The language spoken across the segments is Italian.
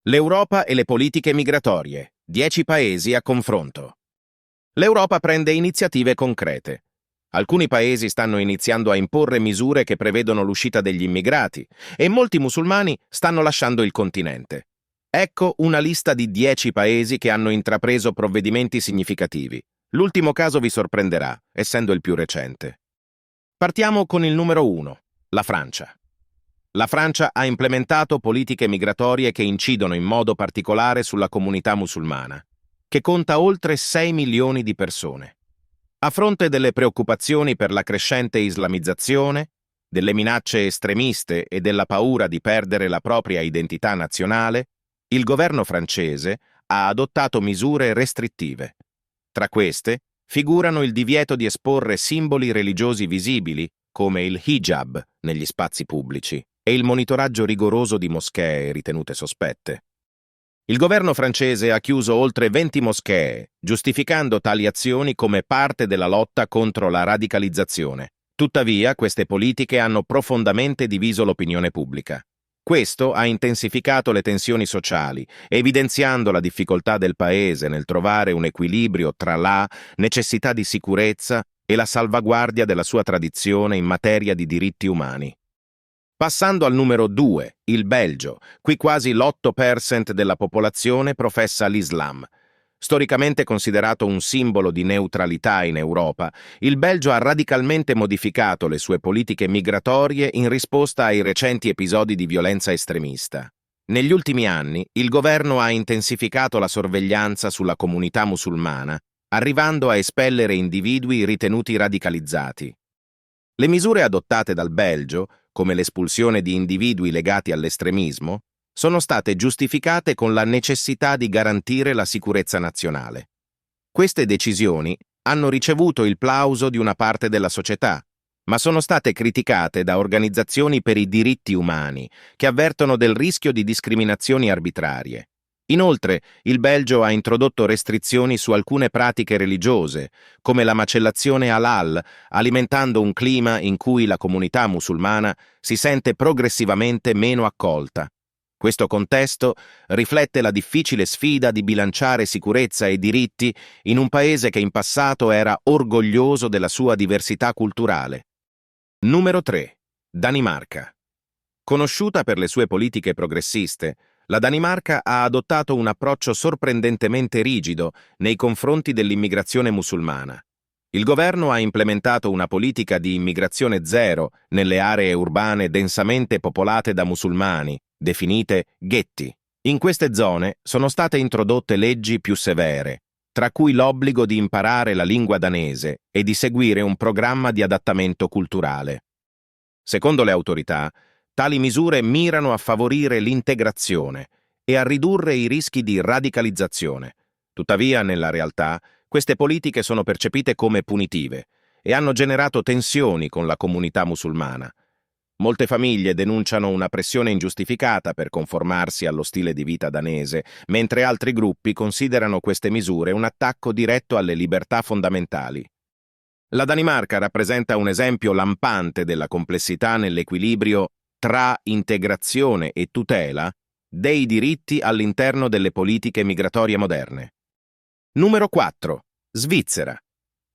L'Europa e le politiche migratorie. 10 paesi a confronto. L'Europa prende iniziative concrete. Alcuni paesi stanno iniziando a imporre misure che prevedono l'uscita degli immigrati e molti musulmani stanno lasciando il continente. Ecco una lista di 10 paesi che hanno intrapreso provvedimenti significativi. L'ultimo caso vi sorprenderà, essendo il più recente. Partiamo con il numero 1, la Francia. La Francia ha implementato politiche migratorie che incidono in modo particolare sulla comunità musulmana, che conta oltre 6 milioni di persone. A fronte delle preoccupazioni per la crescente islamizzazione, delle minacce estremiste e della paura di perdere la propria identità nazionale, il governo francese ha adottato misure restrittive. Tra queste figurano il divieto di esporre simboli religiosi visibili, come il hijab, negli spazi pubblici, e il monitoraggio rigoroso di moschee ritenute sospette. Il governo francese ha chiuso oltre 20 moschee, giustificando tali azioni come parte della lotta contro la radicalizzazione. Tuttavia, queste politiche hanno profondamente diviso l'opinione pubblica. Questo ha intensificato le tensioni sociali, evidenziando la difficoltà del paese nel trovare un equilibrio tra la necessità di sicurezza e la salvaguardia della sua tradizione in materia di diritti umani. Passando al numero 2, il Belgio, qui quasi l'8% della popolazione professa l'Islam. Storicamente considerato un simbolo di neutralità in Europa, il Belgio ha radicalmente modificato le sue politiche migratorie in risposta ai recenti episodi di violenza estremista. Negli ultimi anni, il governo ha intensificato la sorveglianza sulla comunità musulmana, arrivando a espellere individui ritenuti radicalizzati. Le misure adottate dal Belgio, come l'espulsione di individui legati all'estremismo, sono state giustificate con la necessità di garantire la sicurezza nazionale. Queste decisioni hanno ricevuto il plauso di una parte della società, ma sono state criticate da organizzazioni per i diritti umani, che avvertono del rischio di discriminazioni arbitrarie. Inoltre, il Belgio ha introdotto restrizioni su alcune pratiche religiose, come la macellazione halal, alimentando un clima in cui la comunità musulmana si sente progressivamente meno accolta. Questo contesto riflette la difficile sfida di bilanciare sicurezza e diritti in un paese che in passato era orgoglioso della sua diversità culturale. Numero 3. Danimarca. Conosciuta per le sue politiche progressiste, la Danimarca ha adottato un approccio sorprendentemente rigido nei confronti dell'immigrazione musulmana. Il governo ha implementato una politica di immigrazione zero nelle aree urbane densamente popolate da musulmani, definite ghetti. In queste zone sono state introdotte leggi più severe, tra cui l'obbligo di imparare la lingua danese e di seguire un programma di adattamento culturale. Secondo le autorità, tali misure mirano a favorire l'integrazione e a ridurre i rischi di radicalizzazione. Tuttavia, nella realtà, queste politiche sono percepite come punitive e hanno generato tensioni con la comunità musulmana. Molte famiglie denunciano una pressione ingiustificata per conformarsi allo stile di vita danese, mentre altri gruppi considerano queste misure un attacco diretto alle libertà fondamentali. La Danimarca rappresenta un esempio lampante della complessità nell'equilibrio tra integrazione e tutela dei diritti all'interno delle politiche migratorie moderne. Numero 4. Svizzera.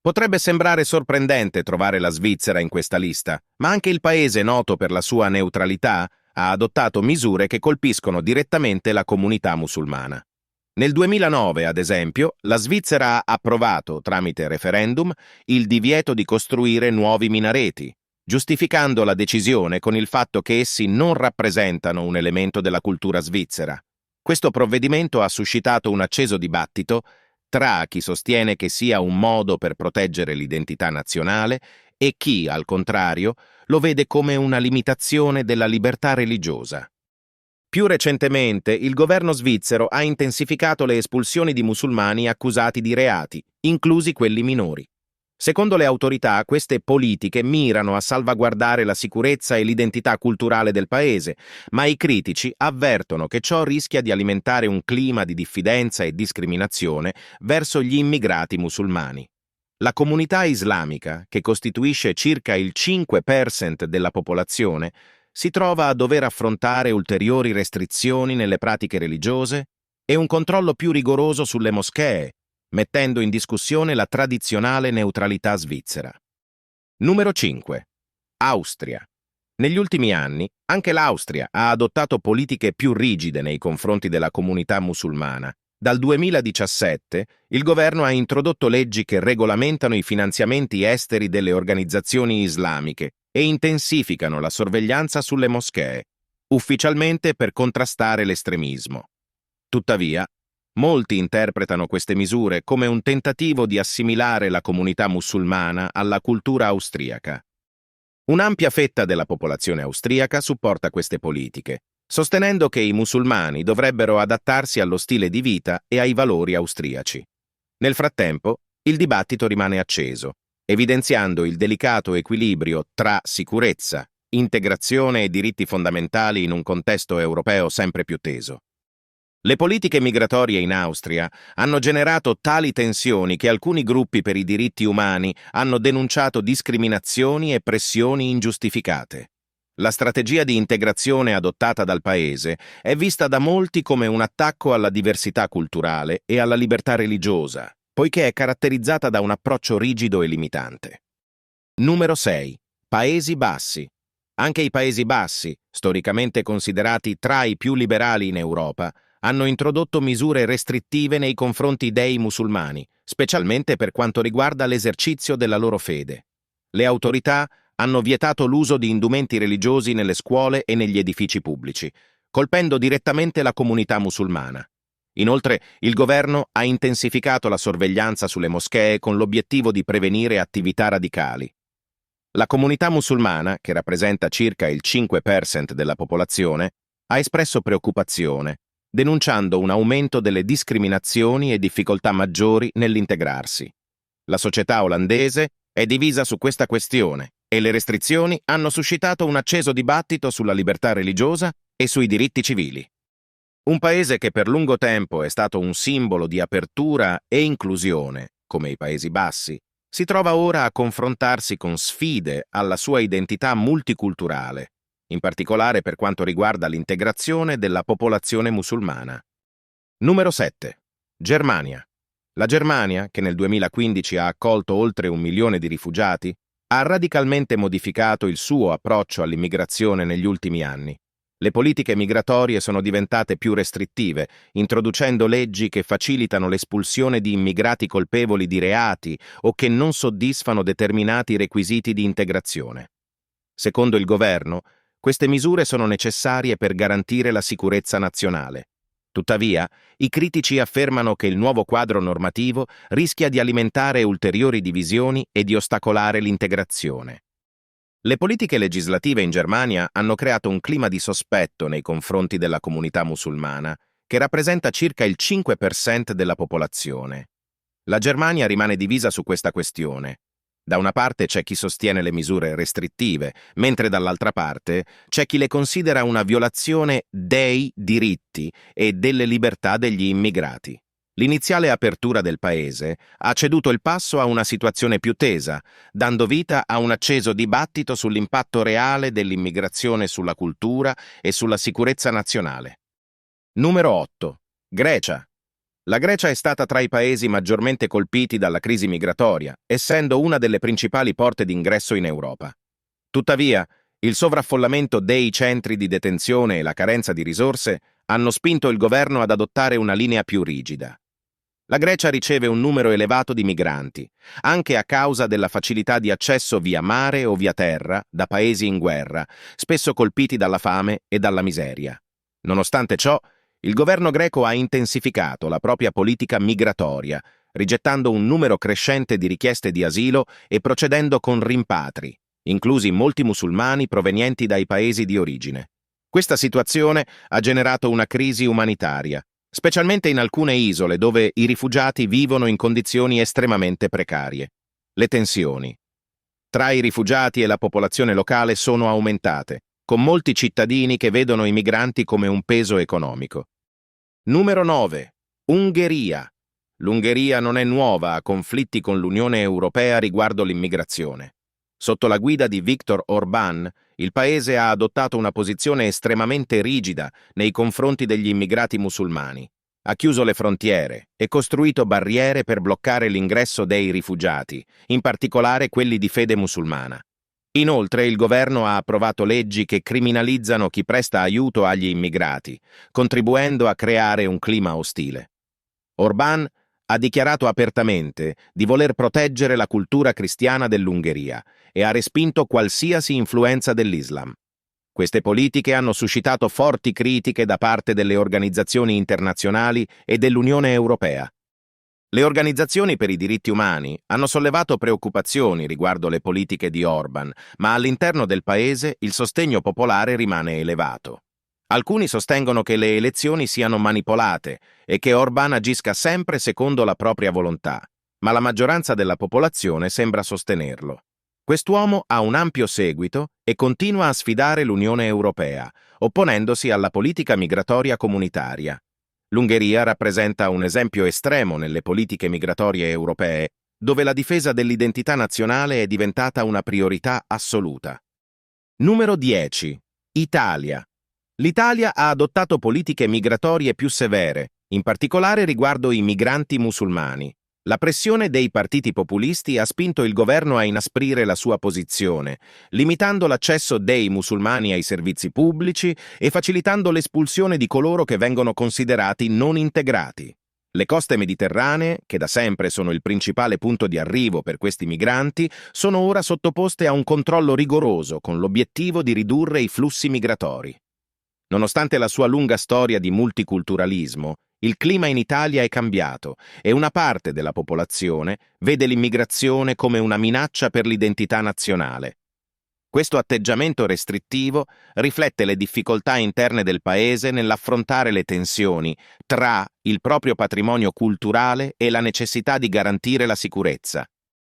Potrebbe sembrare sorprendente trovare la Svizzera in questa lista, ma anche il paese, noto per la sua neutralità, ha adottato misure che colpiscono direttamente la comunità musulmana. Nel 2009, ad esempio, la Svizzera ha approvato, tramite referendum, il divieto di costruire nuovi minareti, giustificando la decisione con il fatto che essi non rappresentano un elemento della cultura svizzera. Questo provvedimento ha suscitato un acceso dibattito tra chi sostiene che sia un modo per proteggere l'identità nazionale e chi, al contrario, lo vede come una limitazione della libertà religiosa. Più recentemente, il governo svizzero ha intensificato le espulsioni di musulmani accusati di reati, inclusi quelli minori. Secondo le autorità, queste politiche mirano a salvaguardare la sicurezza e l'identità culturale del paese, ma i critici avvertono che ciò rischia di alimentare un clima di diffidenza e discriminazione verso gli immigrati musulmani. La comunità islamica, che costituisce circa il 5% della popolazione, si trova a dover affrontare ulteriori restrizioni nelle pratiche religiose e un controllo più rigoroso sulle moschee, mettendo in discussione la tradizionale neutralità svizzera. Numero 5. Austria. Negli ultimi anni, anche l'Austria ha adottato politiche più rigide nei confronti della comunità musulmana. Dal 2017, il governo ha introdotto leggi che regolamentano i finanziamenti esteri delle organizzazioni islamiche e intensificano la sorveglianza sulle moschee, ufficialmente per contrastare l'estremismo. Tuttavia, molti interpretano queste misure come un tentativo di assimilare la comunità musulmana alla cultura austriaca. Un'ampia fetta della popolazione austriaca supporta queste politiche, sostenendo che i musulmani dovrebbero adattarsi allo stile di vita e ai valori austriaci. Nel frattempo, il dibattito rimane acceso, evidenziando il delicato equilibrio tra sicurezza, integrazione e diritti fondamentali in un contesto europeo sempre più teso. Le politiche migratorie in Austria hanno generato tali tensioni che alcuni gruppi per i diritti umani hanno denunciato discriminazioni e pressioni ingiustificate. La strategia di integrazione adottata dal paese è vista da molti come un attacco alla diversità culturale e alla libertà religiosa, poiché è caratterizzata da un approccio rigido e limitante. Numero 6. Paesi Bassi. Anche i Paesi Bassi, storicamente considerati tra i più liberali in Europa, hanno introdotto misure restrittive nei confronti dei musulmani, specialmente per quanto riguarda l'esercizio della loro fede. Le autorità hanno vietato l'uso di indumenti religiosi nelle scuole e negli edifici pubblici, colpendo direttamente la comunità musulmana. Inoltre, il governo ha intensificato la sorveglianza sulle moschee con l'obiettivo di prevenire attività radicali. La comunità musulmana, che rappresenta circa il 5% della popolazione, ha espresso preoccupazione, denunciando un aumento delle discriminazioni e difficoltà maggiori nell'integrarsi. La società olandese è divisa su questa questione e le restrizioni hanno suscitato un acceso dibattito sulla libertà religiosa e sui diritti civili. Un paese che per lungo tempo è stato un simbolo di apertura e inclusione, come i Paesi Bassi, si trova ora a confrontarsi con sfide alla sua identità multiculturale, in particolare per quanto riguarda l'integrazione della popolazione musulmana. Numero 7. Germania. La Germania, che nel 2015 ha accolto oltre 1 milione di rifugiati, ha radicalmente modificato il suo approccio all'immigrazione negli ultimi anni. Le politiche migratorie sono diventate più restrittive, introducendo leggi che facilitano l'espulsione di immigrati colpevoli di reati o che non soddisfano determinati requisiti di integrazione. Secondo il governo, queste misure sono necessarie per garantire la sicurezza nazionale. Tuttavia, i critici affermano che il nuovo quadro normativo rischia di alimentare ulteriori divisioni e di ostacolare l'integrazione. Le politiche legislative in Germania hanno creato un clima di sospetto nei confronti della comunità musulmana, che rappresenta circa il 5% della popolazione. La Germania rimane divisa su questa questione. Da una parte c'è chi sostiene le misure restrittive, mentre dall'altra parte c'è chi le considera una violazione dei diritti e delle libertà degli immigrati. L'iniziale apertura del paese ha ceduto il passo a una situazione più tesa, dando vita a un acceso dibattito sull'impatto reale dell'immigrazione sulla cultura e sulla sicurezza nazionale. Numero 8. Grecia. La Grecia è stata tra i paesi maggiormente colpiti dalla crisi migratoria, essendo una delle principali porte d'ingresso in Europa. Tuttavia, il sovraffollamento dei centri di detenzione e la carenza di risorse hanno spinto il governo ad adottare una linea più rigida. La Grecia riceve un numero elevato di migranti, anche a causa della facilità di accesso via mare o via terra da paesi in guerra, spesso colpiti dalla fame e dalla miseria. Nonostante ciò, il governo greco ha intensificato la propria politica migratoria, rigettando un numero crescente di richieste di asilo e procedendo con rimpatri, inclusi molti musulmani provenienti dai paesi di origine. Questa situazione ha generato una crisi umanitaria, specialmente in alcune isole dove i rifugiati vivono in condizioni estremamente precarie. Le tensioni tra i rifugiati e la popolazione locale sono aumentate, con molti cittadini che vedono i migranti come un peso economico. Numero 9. Ungheria. L'Ungheria non è nuova a conflitti con l'Unione Europea riguardo l'immigrazione. Sotto la guida di Viktor Orbán, il paese ha adottato una posizione estremamente rigida nei confronti degli immigrati musulmani. Ha chiuso le frontiere e costruito barriere per bloccare l'ingresso dei rifugiati, in particolare quelli di fede musulmana. Inoltre, il governo ha approvato leggi che criminalizzano chi presta aiuto agli immigrati, contribuendo a creare un clima ostile. Orbán ha dichiarato apertamente di voler proteggere la cultura cristiana dell'Ungheria e ha respinto qualsiasi influenza dell'Islam. Queste politiche hanno suscitato forti critiche da parte delle organizzazioni internazionali e dell'Unione Europea. Le organizzazioni per i diritti umani hanno sollevato preoccupazioni riguardo le politiche di Orbán, ma all'interno del paese il sostegno popolare rimane elevato. Alcuni sostengono che le elezioni siano manipolate e che Orbán agisca sempre secondo la propria volontà, ma la maggioranza della popolazione sembra sostenerlo. Quest'uomo ha un ampio seguito e continua a sfidare l'Unione Europea, opponendosi alla politica migratoria comunitaria. L'Ungheria rappresenta un esempio estremo nelle politiche migratorie europee, dove la difesa dell'identità nazionale è diventata una priorità assoluta. Numero 10. Italia. L'Italia ha adottato politiche migratorie più severe, in particolare riguardo i migranti musulmani. La pressione dei partiti populisti ha spinto il governo a inasprire la sua posizione, limitando l'accesso dei musulmani ai servizi pubblici e facilitando l'espulsione di coloro che vengono considerati non integrati. Le coste mediterranee, che da sempre sono il principale punto di arrivo per questi migranti, sono ora sottoposte a un controllo rigoroso con l'obiettivo di ridurre i flussi migratori. Nonostante la sua lunga storia di multiculturalismo, il clima in Italia è cambiato e una parte della popolazione vede l'immigrazione come una minaccia per l'identità nazionale. Questo atteggiamento restrittivo riflette le difficoltà interne del paese nell'affrontare le tensioni tra il proprio patrimonio culturale e la necessità di garantire la sicurezza.